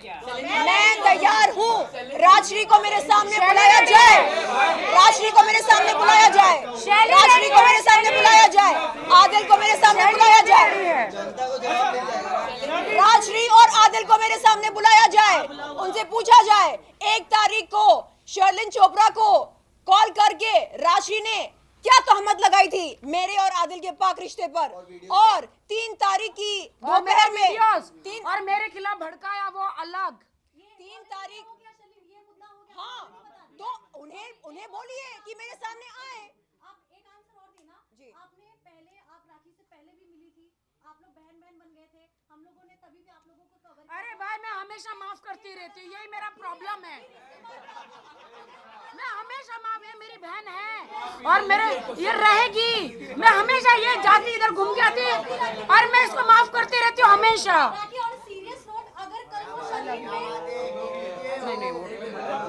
मैं तैयार हूँ। राजश्री को मेरे सामने बुलाया जाए, राजश्री को मेरे सामने बुलाया जाए, राजश्री को मेरे सामने बुलाया जाए, आदिल को मेरे सामने बुलाया जाए, राजश्री और आदिल को मेरे सामने बुलाया जाए। उनसे पूछा जाए 1 तारीख को शर्लिन चोपड़ा को कॉल करके राजश्री ने क्या तहमत लगाई थी मेरे और आदिल के पाक रिश्ते पर, और 3 तारीख की दोपहर में और मेरे खिलाफ भड़काया वो अलग। 3 तारीख, हाँ, तो उन्हें बोलिए कि मेरे सामने आए। आप एक आंसर और देना जी। आपने पहले, आप राखी से पहले भी मिली थी, आप लोग बहन बहन बन गए थे, हम लोगों ने तभी भी आप लोगों को कवर किया। अरे भाई, मैं हमेशा माफ करती रहती हूँ, यही मेरा प्रॉब्लम है। मैं हमेशा माफ, ये मेरी बहन है और मेरे ये रहेगी। मैं हमेशा ये जाती इधर घूम के आती और मैं इसको माफ करती रहती हूँ हमेशा। राखी, और सीरियस नोट, अगर कल वो शर्लिन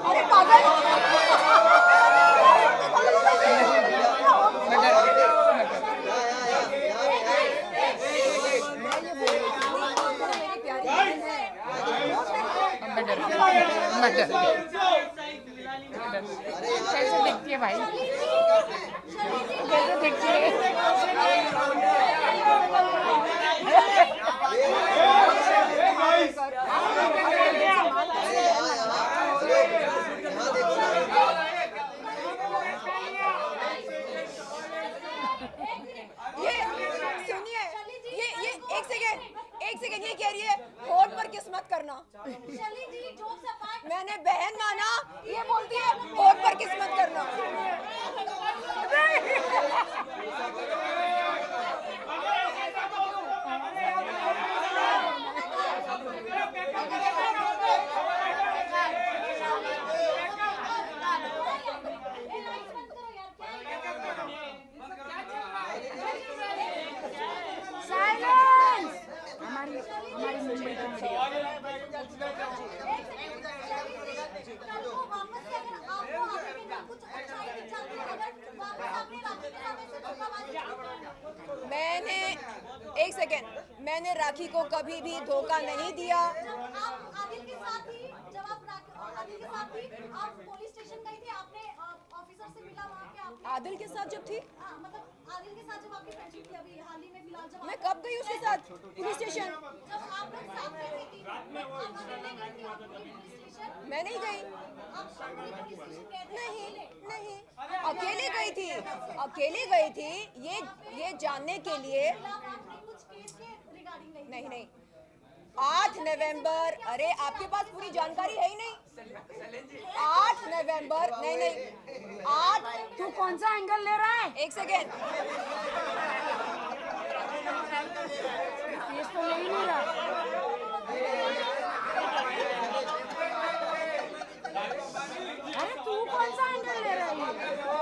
अरे पागल, कैसे दिखती है भाई, कैसे दिखती है। सुनिए, ये एक सेकेंड ये कह रही है होठ पर किस मत करना। मैंने बहन माना, ये बोलती है होठ पर किस मत करना। एक सेकेंड, मैंने राखी को कभी भी धोखा नहीं दिया। आदिल के साथ थी, जब आप आदिल के साथ थी, आप पुलिस स्टेशन गई थी, आपने ऑफिसर से मिला वहाँ पे। आपने आदिल के साथ जब थी, मतलब आदिल के साथ जब आपकी फ्रेंडशिप थी अभी हाल ही में, फिलहाल जब मैं कब गई उसके साथ पुलिस स्टेशन? जब आप लोग साथ में गई थी, आप अकेले गई थी पुलिस स्टेशन? मैं नहीं गई, आप पुलिस स्टेशन गए थे? नहीं, अकेले गई थी, अकेले गई थी ये जानने के लिए। आपने कुछ केस के रिगार्डिंग गई थी? नहीं, 8 नवंबर, अरे आपके पास पूरी जानकारी है ही नहीं। 8 नवंबर, नहीं 8, तू कौन सा एंगल ले रहा है? एक सेकेंड, केस तो ले ही नहीं रहा। अरे तू कौन सा एंगल ले रहा है?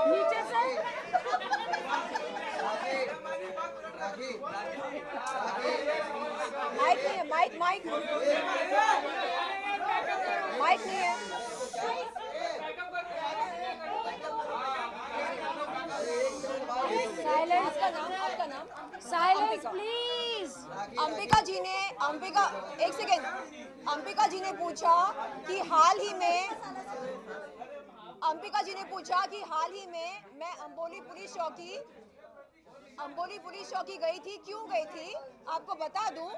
नीचे से माइक नहीं है, माइक नहीं है। साइलेंस। आपका नाम साइलेंस प्लीज। अंबिका जी ने, एक सेकेंड, अंबिका जी ने पूछा कि हाल ही में, मैं अंबोली पुलिस चौकी गई थी। क्यों गई थी आपको बता दूं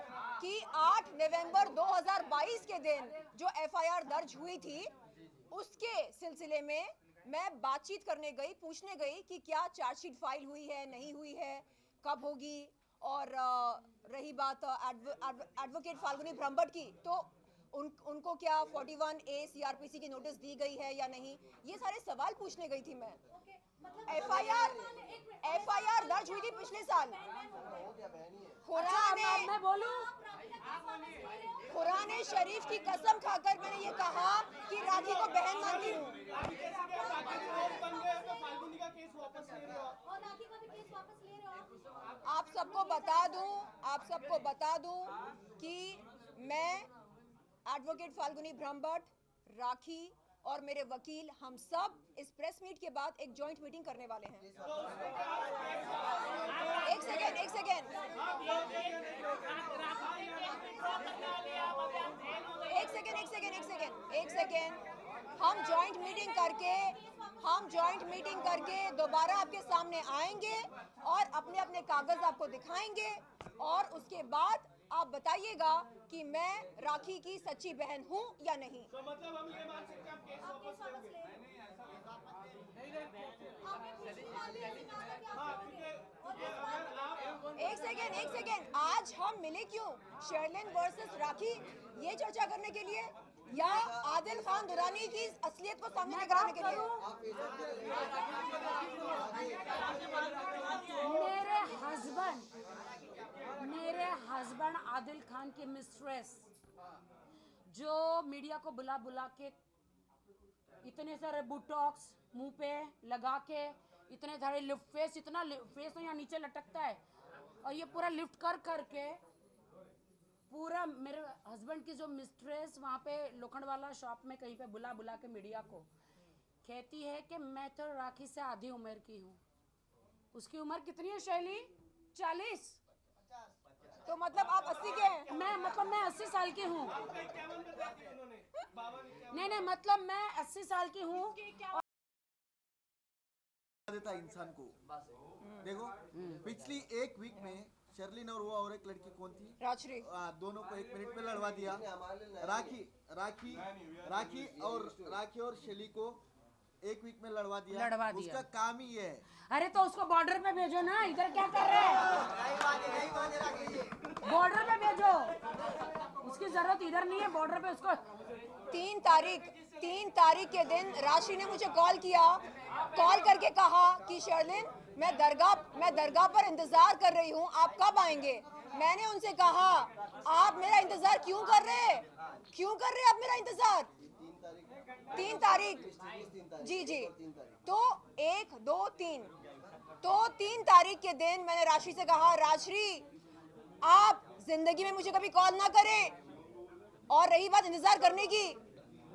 कि 8 नवंबर 2022 के दिन जो एफआईआर दर्ज हुई थी, उसके सिलसिले में मैं बातचीत करने गई, पूछने गई कि क्या चार्जशीट फाइल हुई है, नहीं हुई है, कब होगी। और रही बात एडवोकेट फाल्गुनी ब्रह्मभट्ट की, तो उनको क्या 41A सीआरपीसी की नोटिस दी गई है या नहीं, ये सारे सवाल पूछने गई थी मैं। एफआईआर दर्ज हुई थी पिछले साल। कुरान शरीफ की कसम खाकर मैंने ये कहा कि राखी को बहन मानती हूँ। आप सबको बता दूं कि मैं एडवोकेट फाल्गुनी ब्रह्मभट्ट, राखी और मेरे वकील, हम सब इस प्रेस मीट के बाद एक जॉइंट मीटिंग करने वाले हैं। एक सेकेंड, एक सेकेंड, हम जॉइंट मीटिंग करके दोबारा आपके सामने आएंगे और अपने अपने कागज आपको दिखाएंगे और उसके बाद आप बताइएगा कि मैं राखी की सच्ची बहन हूं या नहीं। तो मतलब हम ये मान सकते हैं आप केस वापस लेंगे? हाँ, क्योंकि अगर आप एक सेकेंड, आज हम मिले क्यों? शेरलिन वर्सेस राखी ये चर्चा करने के लिए या आदिल खान दुरानी की असलियत को सामने लेकर आने के लिए? मेरे हस्बैंड आदिल खान की मिस्ट्रेस जो मीडिया को बुला बुला के इतने सारे बुटॉक्स मुंह पे लगा के इतने सारे लिफ्ट फेस, इतना फेस तो यहाँ नीचे लटकता है और ये पूरा लिफ्ट कर करके पूरा मेरे हस्बैंड की जो मिस्ट्रेस वहाँ पे लोखंडवाला शॉप में कहीं पे बुला बुला के मीडिया को कहती है कि मैं तो राखी से आधी उम्र की हूँ। उसकी उम्र कितनी है शैली? 40। तो मतलब आप 80 के हैं? मैं 80 साल की हूँ। नहीं, मतलब मैं 80 साल की हूँ। देता इंसान को। देखो पिछली एक वीक में शर्लिन और वो और एक लड़की कौन थी? राजश्री। दोनों को 1 मिनट में लड़वा दिया। राखी और शैली को 1 वीक में लड़वा दिया। उसका काम ही ये है। अरे तो उसको बॉर्डर पे भेजो ना, इधर क्या कर रहे हैं? बॉर्डर पे भेजो, उसकी जरूरत इधर नहीं है, बॉर्डर पे उसको। 3 तारीख के दिन राशि ने मुझे कॉल करके कहा कि शर्लिन मैं दरगाह पर इंतजार कर रही हूँ, आप कब आएंगे? मैंने उनसे कहा आप मेरा इंतजार क्यों कर रहे हैं आप मेरा इंतजार? 3 तारीख जी तो 1 2 3 तो 3 तारीख के दिन मैंने राशि से कहा राजश्री आप जिंदगी में मुझे कभी कॉल ना करें, और रही बात इंतजार करने की,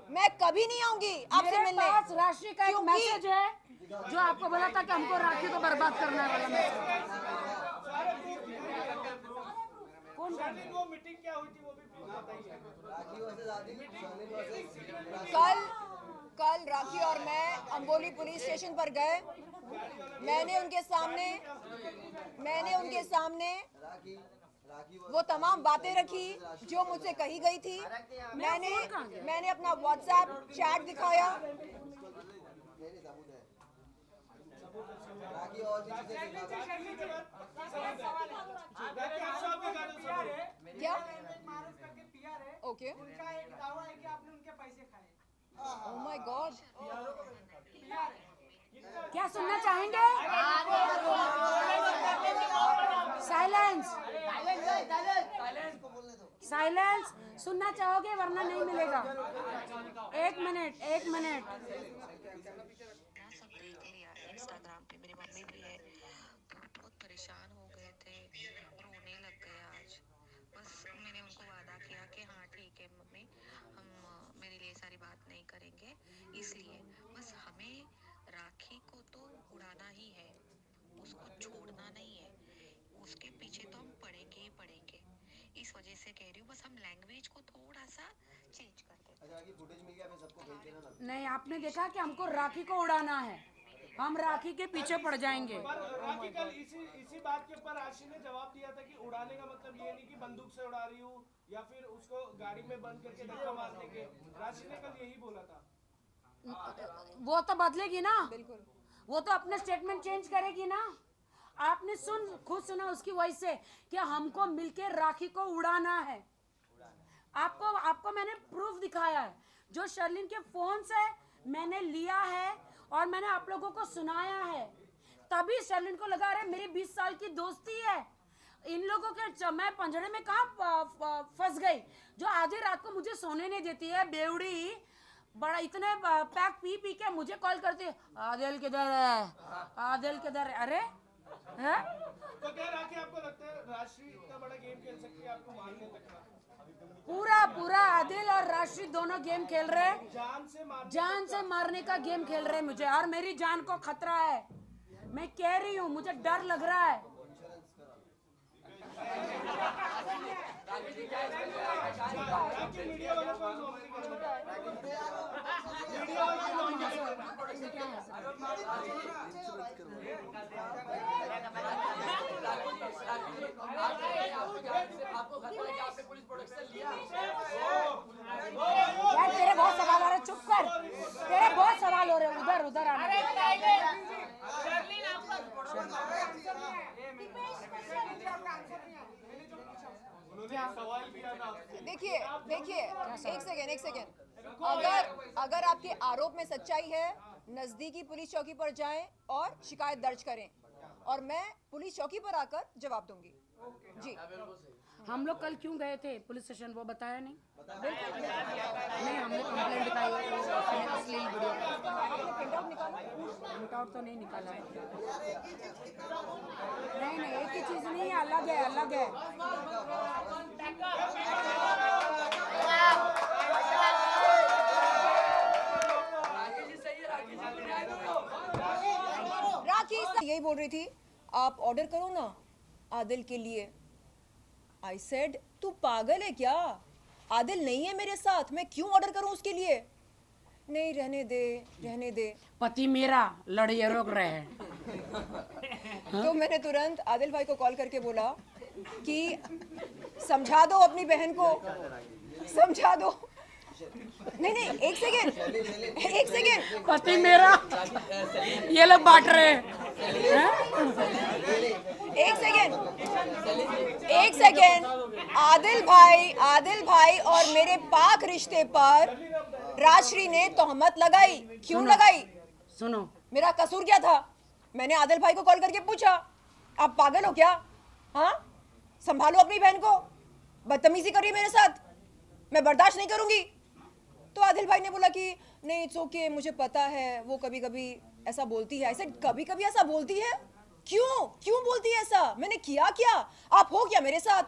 मैं कभी नहीं आऊंगी आपसे मिलने। मेरे पास राशि का एक मैसेज है जो आपको बोला था कि हमको राखी को बर्बाद करना है वाला मैसेज। कौन वो मीटिंग क्या हुई थी वो भी कल राखी और मैं अंबोली पुलिस स्टेशन पर गए। मैंने उनके सामने वो तमाम बातें रखी जो मुझसे कही गई थी। मैंने अपना व्हाट्सएप चैट दिखाया। क्या? ओके। उनका एक दावा है कि आपने उनके पैसे खाए। Oh my God. क्या सुनना चाहेंगे? साइलेंस सुनना चाहोगे वरना नहीं मिलेगा। एक मिनट सब देख लिया इंस्टाग्राम पे, मेरी मम्मी भी है तो बहुत परेशान हो गए थे, रोने लग गए आज। बस मैंने उनको वादा किया कि हाँ ठीक है मम्मी, हम मेरे लिए सारी बात नहीं करेंगे, इसलिए बस हमें राखी को तो उड़ाना ही है, उसको छोड़ना नहीं है, उसके पीछे तो हम पड़ेंगे ही पड़ेंगे। इस वजह से कह रही हूँ बस हम लैंग्वेज को थोड़ा सा चेंज कर दें। नहीं, आपने देखा कि हमको राखी को उड़ाना है, हम राखी के पीछे पड़ जाएंगे। पर राखी कल इसी बात के ऊपर राशि ने जवाब दिया था कि उड़ाने का मतलब ये नहीं कि बंदूक से उड़ा रही हूँ या फिर उसको गाड़ी में बंद करके धक्का मार देंगे। राशि ने कल यही बोला था। वो तो बदलेगी ना, वो तो अपने स्टेटमेंट चेंज करेगी ना। आपने खुद सुना उसकी वॉइस से कि हमको मिलके राखी को उड़ाना है। आपको मैंने प्रूफ दिखाया है, जो शर्लिन के फोन से मैंने लिया है और मैंने आप लोगों को सुनाया है। तभी शर्लिन को लगा रहे मेरी 20 साल की दोस्ती है, इन लोगों के मैं पंजरे में कहाँ फंस गई, जो आधी रात को मुझे सोने नहीं देती है बेवड़ी। बड़ा इतने पैक पी के मुझे कॉल करती है, आदिल किधर है, अरे है? तो क्या राखी आपको लगता है राशि इतना बड़ा गेम खेल सकती है आपको मारने तक का? पूरा आदिल और राशि दोनों गेम खेल रहे हैं, जान से मारने का गेम खेल रहे हैं मुझे, और मेरी जान को खतरा है। मैं कह रही हूँ मुझे डर लग रहा है। मीडिया वालों को यार तेरे बहुत सवाल हो रहे, चुप कर, तेरे बहुत सवाल हो रहे, उधर उधर आना। देखिए देखिए, एक सेकेंड, अगर आपके आरोप में सच्चाई है, नजदीकी पुलिस चौकी पर जाएं और शिकायत दर्ज करें, और मैं पुलिस चौकी पर आकर जवाब दूंगी। जी, हम लोग कल क्यों गए थे पुलिस स्टेशन, वो बताया नहीं? नहीं, हमने कंप्लेंट दिखाई, अश्लील वीडियो। प्रिंट आउट तो नहीं निकाला है। नहीं, एक ही चीज नहीं है, अलग है, अलग है। राखी यही बोल रही थी, आप ऑर्डर करो ना आदिल के लिए। आई सेड तू पागल है क्या, आदिल नहीं है मेरे साथ, मैं क्यों ऑर्डर करूं उसके लिए? नहीं, रहने दे। पति मेरा लड़िए रोक रहे हैं। तो मैंने तुरंत आदिल भाई को कॉल करके बोला कि समझा दो अपनी बहन को, समझा दो। नहीं, एक सेकेंड, पति मेरा, ये लोग बांट रहे हैं। एक सेकेंड, आदिल भाई और मेरे पाक रिश्ते पर राजश्री ने तोहमत लगाई। क्यों लगाई? सुनो, मेरा कसूर क्या था? मैंने आदिल भाई को कॉल करके पूछा, आप पागल हो क्या? हाँ, संभालो अपनी बहन को, बदतमीजी कर रही है मेरे साथ, मैं बर्दाश्त नहीं करूंगी। तो आदिल भाई ने बोला कि नहीं, इट्स ओके, मुझे पता है वो कभी कभी ऐसा बोलती है। ऐसे कभी कभी ऐसा बोलती है? क्यों बोलती है ऐसा? मैंने किया क्या? आप हो क्या मेरे साथ?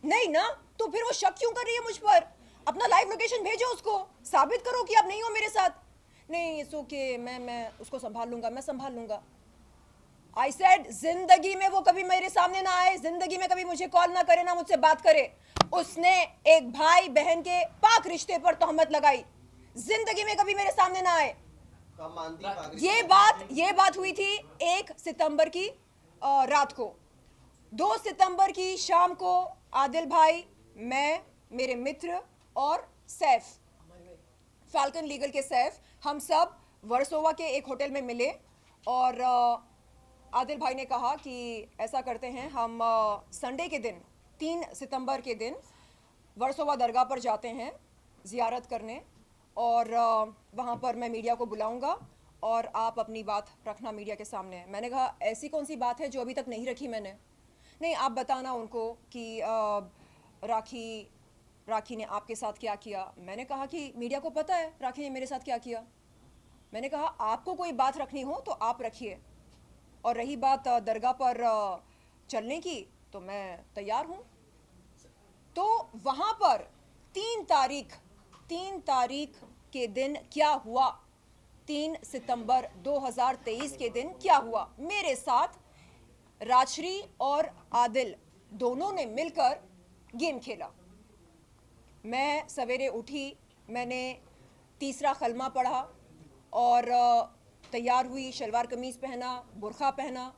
नहीं ना, तो फिर वो शक क्यों कर रही है मुझ पर? अपना लाइव लोकेशन भेजो उसको, साबित करो कि आप नहीं हो मेरे साथ। नहीं, इट्स ओके, मैं उसको संभाल लूंगा। आई सेड जिंदगी में वो कभी मेरे सामने ना आए, जिंदगी में कभी मुझे कॉल ना करे, ना मुझसे बात करे। उसने एक भाई बहन के पाक रिश्ते पर तोहमत लगाई, जिंदगी में कभी मेरे सामने ना आए। ये बात हुई थी 1 सितंबर की रात को। 2 सितंबर की शाम को आदिल भाई, मैं, मेरे मित्र और सैफ, फाल्कन लीगल के सैफ, हम सब वर्सोवा के एक होटल में मिले और आदिल भाई ने कहा कि ऐसा करते हैं, हम संडे के दिन 3 सितंबर के दिन वर्सोवा दरगाह पर जाते हैं ज़ियारत करने, और वहाँ पर मैं मीडिया को बुलाऊंगा और आप अपनी बात रखना मीडिया के सामने। मैंने कहा ऐसी कौन सी बात है जो अभी तक नहीं रखी मैंने? नहीं, आप बताना उनको कि राखी ने आपके साथ क्या किया। मैंने कहा कि मीडिया को पता है राखी ने मेरे साथ क्या किया। मैंने कहा आपको कोई बात रखनी हो तो आप रखिए, और रही बात दरगाह पर चलने की, तो मैं तैयार हूँ। तो वहाँ पर 3 तारीख के दिन क्या हुआ, 3 सितंबर 2023 के दिन क्या हुआ मेरे साथ? राजश्री और आदिल दोनों ने मिलकर गेम खेला। मैं सवेरे उठी, मैंने तीसरा खलमा पढ़ा और तैयार हुई, शलवार कमीज़ पहना, बुर्खा पहना।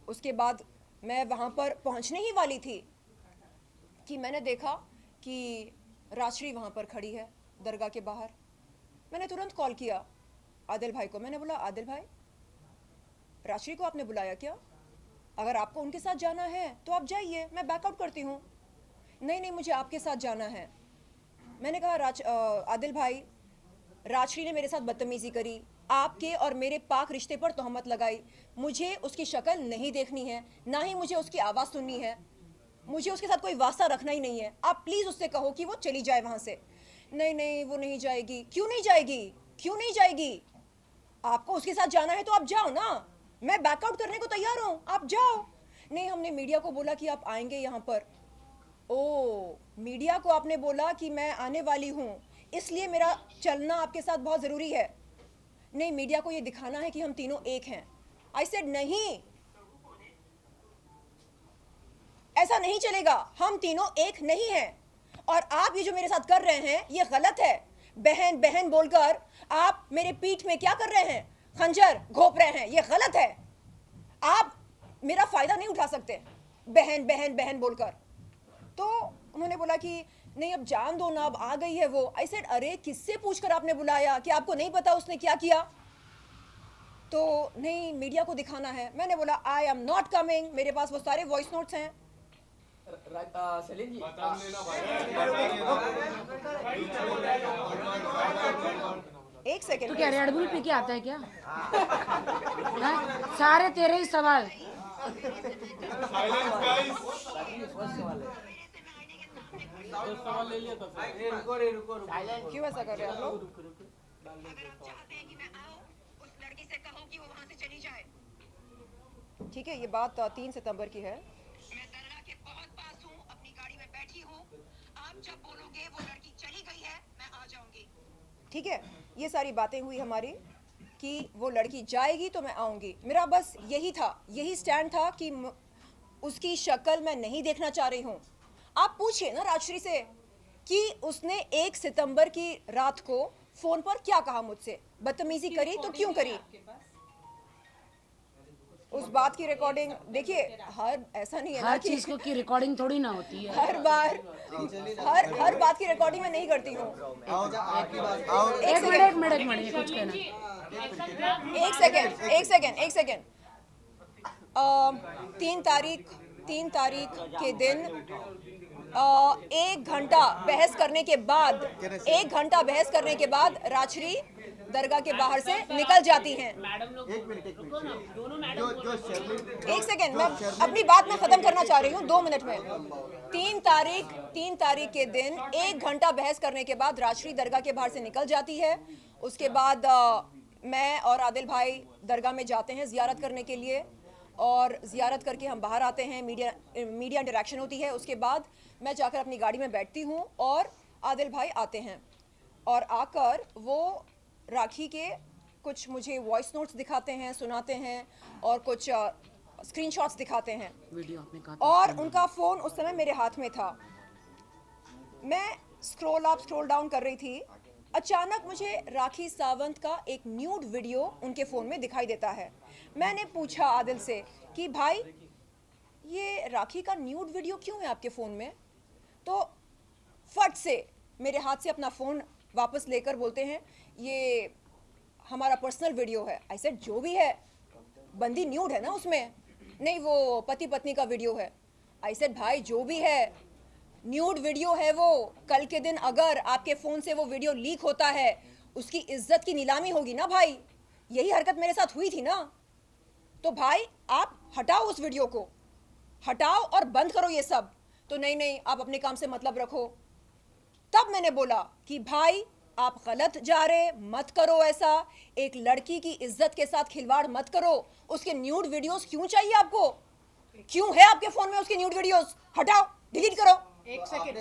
उसके बाद मैं वहाँ पर पहुँचने ही वाली थी कि मैंने देखा कि राजश्री वहाँ पर खड़ी है दरगाह के बाहर। मैंने तुरंत कॉल किया आदिल भाई को। मैंने बोला आदिल भाई, राजश्री को आपने बुलाया क्या? अगर आपको उनके साथ जाना है तो आप जाइए, मैं बैकआउट करती हूँ। नहीं, मुझे आपके साथ जाना है। मैंने कहा आदिल भाई, राजश्री ने मेरे साथ बदतमीज़ी करी, आपके और मेरे पाक रिश्ते पर तोहमत लगाई। मुझे उसकी शक्ल नहीं देखनी है, ना ही मुझे उसकी आवाज़ सुननी है, मुझे उसके साथ कोई वास्ता रखना ही नहीं है। आप प्लीज़ उससे कहो कि वो चली जाए वहाँ से। नहीं, वो नहीं जाएगी। क्यों नहीं जाएगी? आपको उसके साथ जाना है तो आप जाओ ना, मैं बैकआउट करने को तैयार हूँ, आप जाओ। नहीं, हमने मीडिया को बोला कि आप आएंगे यहाँ पर। ओ, मीडिया को आपने बोला कि मैं आने वाली हूँ, इसलिए मेरा चलना आपके साथ बहुत ज़रूरी है। नहीं, मीडिया को ये दिखाना है कि हम तीनों एक हैं। आई सेड नहीं, ऐसा नहीं चलेगा, हम तीनों एक नहीं हैं, और आप ये जो मेरे साथ कर रहे हैं ये गलत है। बहन बोलकर आप मेरे पीठ में क्या कर रहे हैं? खंजर घोंप रहे हैं, ये गलत है। आप मेरा फायदा नहीं उठा सकते बहन बहन बहन बोलकर। तो उन्होंने बोला कि नहीं अब जान दो ना, अब आ गई है वो। आई सेड अरे किससे पूछकर आपने बुलाया, कि आपको नहीं पता उसने क्या किया? तो नहीं मीडिया को दिखाना है। मैंने बोला आई एम नॉट कमिंग, मेरे पास वो सारे वॉइस नोट्स हैं। सेलिन जी एक सेकेंड तो क्या रेड बुल पी के आता है क्या? हाँ? सारे तेरे ही सवाल। क्यों ऐसा कर रहे हैं आप लोग? चाहते हैं कि मैं आऊं, उस लड़की से कहूं कि वो वहां से चली जाए। ठीक है, ये बात 3 सितंबर की है। मैं दरगाह के बहुत पास हूँ, अपनी गाड़ी में बैठी हूँ। आप जब बोलोगे वो लड़की चली गई है, मैं आ जाऊंगी। ठीक है, ये सारी बातें हुई हमारी कि वो लड़की जाएगी तो मैं आऊंगी। मेरा बस यही था, यही स्टैंड था कि उसकी शक्ल मैं नहीं देखना चाह रही हूँ। आप पूछिए ना राजश्री से कि उसने 1 सितंबर की रात को फोन पर क्या कहा मुझसे, बदतमीजी करी तो क्यों करी? उस बात की रिकॉर्डिंग देखिए, हर ऐसा नहीं है ना हर कि चीज को की रिकॉर्डिंग थोड़ी ना होती है। हर बार हर बात की रिकॉर्डिंग मैं नहीं करती हूँ। एक मिनट ये कुछ कहना। एक सेकेंड 3 तारीख के दिन 1 घंटा बहस करने के बाद राजश्री दरगाह के बाहर से निकल जाती हैं। एक सेकेंड, मैं अपनी बात में खत्म करना चाह रही हूँ 2 मिनट में। 3 तारीख के दिन 1 घंटा बहस करने के बाद राजश्री दरगाह के बाहर से निकल जाती है। उसके बाद मैं और आदिल भाई दरगाह में जाते हैं जियारत करने के लिए, और जियारत करके हम बाहर आते हैं, मीडिया इंटरेक्शन होती है। उसके बाद मैं जाकर अपनी गाड़ी में बैठती हूँ और आदिल भाई आते हैं, और आकर वो राखी के कुछ मुझे वॉइस नोट्स दिखाते हैं, सुनाते हैं, और कुछ स्क्रीनशॉट्स दिखाते हैं। वीडियो आपने कहा और उनका फ़ोन उस समय मेरे हाथ में था। मैं स्क्रॉल अप स्क्रॉल डाउन कर रही थी, अचानक मुझे राखी सावंत का एक न्यूड वीडियो उनके फ़ोन में दिखाई देता है। मैंने पूछा आदिल से कि भाई ये राखी का न्यूड वीडियो क्यों है आपके फ़ोन में? तो फट से मेरे हाथ से अपना फ़ोन वापस लेकर बोलते हैं ये हमारा पर्सनल वीडियो है। आई सेड जो भी है, बंदी न्यूड है ना उसमें? नहीं वो पति पत्नी का वीडियो है। आई सेड भाई जो भी है, न्यूड वीडियो है वो। कल के दिन अगर आपके फ़ोन से वो वीडियो लीक होता है, उसकी इज्जत की नीलामी होगी ना भाई। यही हरकत मेरे साथ हुई थी ना। तो भाई आप हटाओ उस वीडियो को, हटाओ और बंद करो ये सब। तो नहीं आप अपने काम से मतलब रखो। तब मैंने बोला कि भाई आप गलत जा रहे, मत करो ऐसा। एक लड़की की इज्जत के साथ खिलवाड़ मत करो। उसके न्यूड वीडियोस क्यों चाहिए आपको? क्यों है आपके फोन में उसके न्यूड वीडियोस? हटाओ, डिलीट करो। एक सेकंड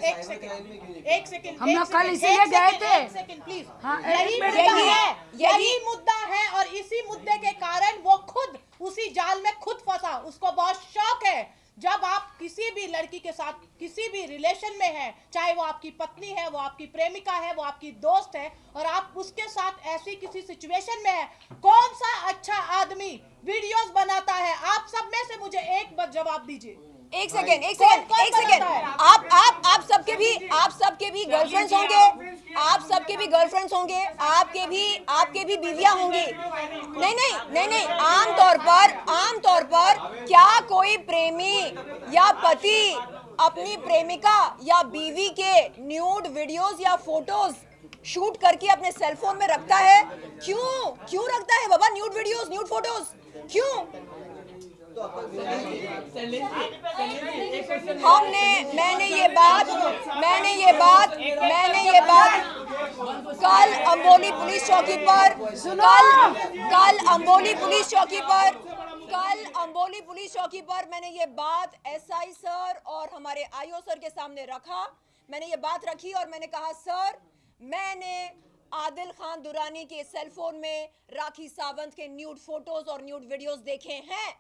हम लोग कल इसीलिए गए थे। प्लीज। हाँ, यही मुद्दा है, और इसी मुद्दे के कारण वो खुद उसी जाल में खुद फंसा। उसको बहुत शौक है, जब आप किसी भी लड़की के साथ किसी भी रिलेशन में हैं, चाहे वो आपकी पत्नी है, वो आपकी प्रेमिका है, वो आपकी दोस्त है, और आप उसके साथ ऐसी किसी सिचुएशन में है, कौन सा अच्छा आदमी वीडियोस बनाता है? आप सब में से मुझे एक बार जवाब दीजिए। एक सेकेंड आप सबके भी गर्लफ्रेंड्स होंगे, आप सबके भी गर्लफ्रेंड्स होंगे, आपके भी बीवियां होंगी। नहीं आमतौर पर क्या कोई प्रेमी या पति अपनी प्रेमिका या बीवी के न्यूड वीडियोस या फोटोज शूट करके अपने सेल फोन में रखता है? क्यों रखता है बाबा न्यूड वीडियोस, न्यूड फोटोज? क्यों? मैंने ये बात कल अम्बोली पुलिस चौकी पर मैंने ये बात एसआई सर और हमारे आईओ सर के सामने रखा। मैंने ये बात रखी और मैंने कहा सर, मैंने आदिल खान दुरानी के सेल फोन में राखी सावंत के न्यूड फोटोज और न्यूड वीडियोस देखे हैं,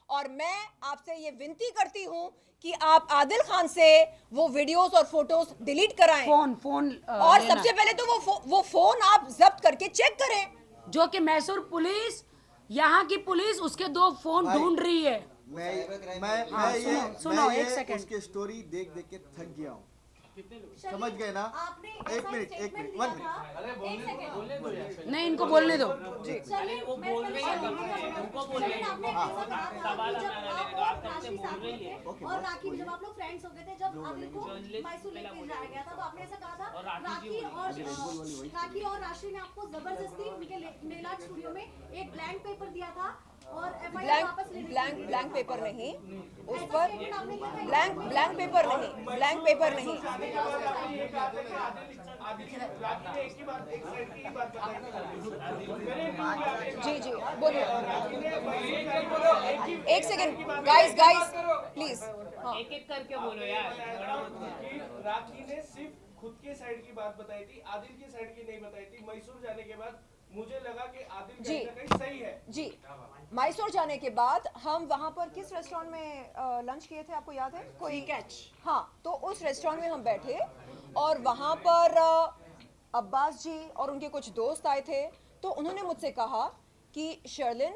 और मैं आपसे ये विनती करती हूँ कि आप आदिल खान से वो वीडियोस और फोटोज डिलीट कराएं। फोन और सबसे पहले तो वो फोन आप जब्त करके चेक करें। जो कि मैसूर पुलिस, यहाँ की पुलिस उसके 2 फोन ढूंढ रही है। सुनो, एक सेकंड। उसके स्टोरी देख देख के थक गया हूँ, समझ गए ना? आपने एक मिनट, एक मिनट, 1 मिनट। नहीं, इनको बोलने दो। और राखी जब आप लोग फ्रेंड्स हो गए थे, जब आदिल को मैसूर लेके जाया गया था, तो आपने ऐसा कहा था राखी और राशि ने आपको जबरदस्ती उनके नेल आर्ट स्टूडियो में एक ब्लैंक पेपर दिया था और एफआईआर वापस लेने ब्लैंक पेपर नहीं, उस पर ब्लैंक पेपर नहीं। जी बोलिए। एक सेकंड गाइस प्लीज। एक एक करके बोलो यार। राखी ने सिर्फ खुद के साइड की बात बताई थी, आदिल की साइड की नहीं बताई थी। मैसूर जाने के बाद मुझे लगा कि आदिल कहीं ना कहीं सही है। जी, मैसूर जाने के बाद हम वहाँ पर किस रेस्टोरेंट में लंच किए थे, आपको याद है? कोई कैच। हाँ, तो उस रेस्टोरेंट में हम बैठे और वहाँ पर अब्बास जी और उनके कुछ दोस्त आए थे। तो उन्होंने मुझसे कहा कि शर्लिन,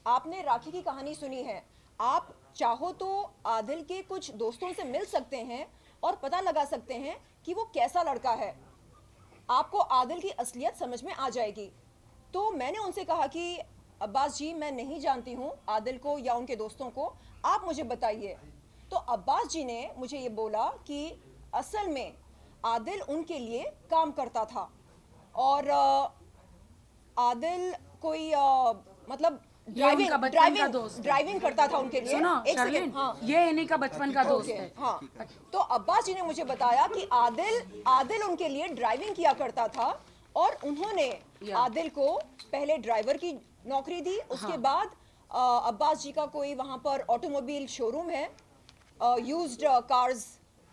आपने राखी की कहानी सुनी है, आप चाहो तो आदिल के कुछ दोस्तों से मिल सकते हैं और पता लगा सकते हैं कि वो कैसा लड़का है, आपको आदिल की असलियत समझ में आ जाएगी। तो मैंने उनसे कहा कि अब्बास जी, मैं नहीं जानती हूँ आदिल को या उनके दोस्तों को, आप मुझे बताइए। तो अब्बास जी ने मुझे ये बोला कि असल में आदिल उनके लिए काम करता था और आदिल कोई मतलब ड्राइविंग करता था उनके लिए। सुनो एक शर्लिन, सेकंड, हाँ, ये इन्हीं का बचपन का दोस्त है। हाँ, तो अब्बास जी ने मुझे बताया कि आदिल उनके लिए ड्राइविंग किया करता था और उन्होंने आदिल को पहले ड्राइवर की नौकरी दी। उसके बाद अब्बास जी का कोई वहाँ पर ऑटोमोबाइल शोरूम है, यूज्ड कार्स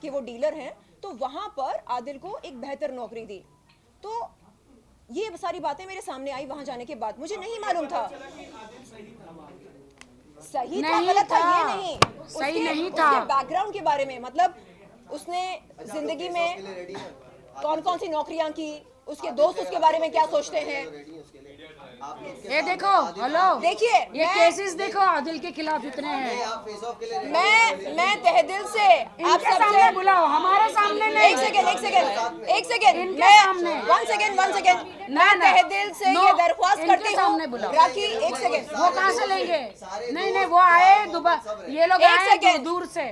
के वो डीलर हैं, तो वहाँ पर आदिल को एक बेहतर नौकरी दी। तो ये सारी बातें मेरे सामने आई वहाँ जाने के बाद, मुझे नहीं मालूम था। सही था गलत था ये नहीं, सही नहीं था। उसके बैकग्राउंड के बारे में, मतलब उसने जिंदगी में कौन कौन सी नौकरियां की, उसके दोस्त उसके बारे में क्या सोचते हैं। ये देखो, हेलो, देखिए ये केसेस देखो आदिल के खिलाफ इतने हैं। मैं तहे दिल से आप सबसे बुलाओ, हमारे सामने नहीं। एक सेकंड इनके सामने। वन सेकंड मैं तहे दिल से ये दरख्वास्त करती हूँ राखी, एक सेकंड। वो कहाँ से लेंगे? नहीं, वो आए दुबई, ये लोग आए दूर से।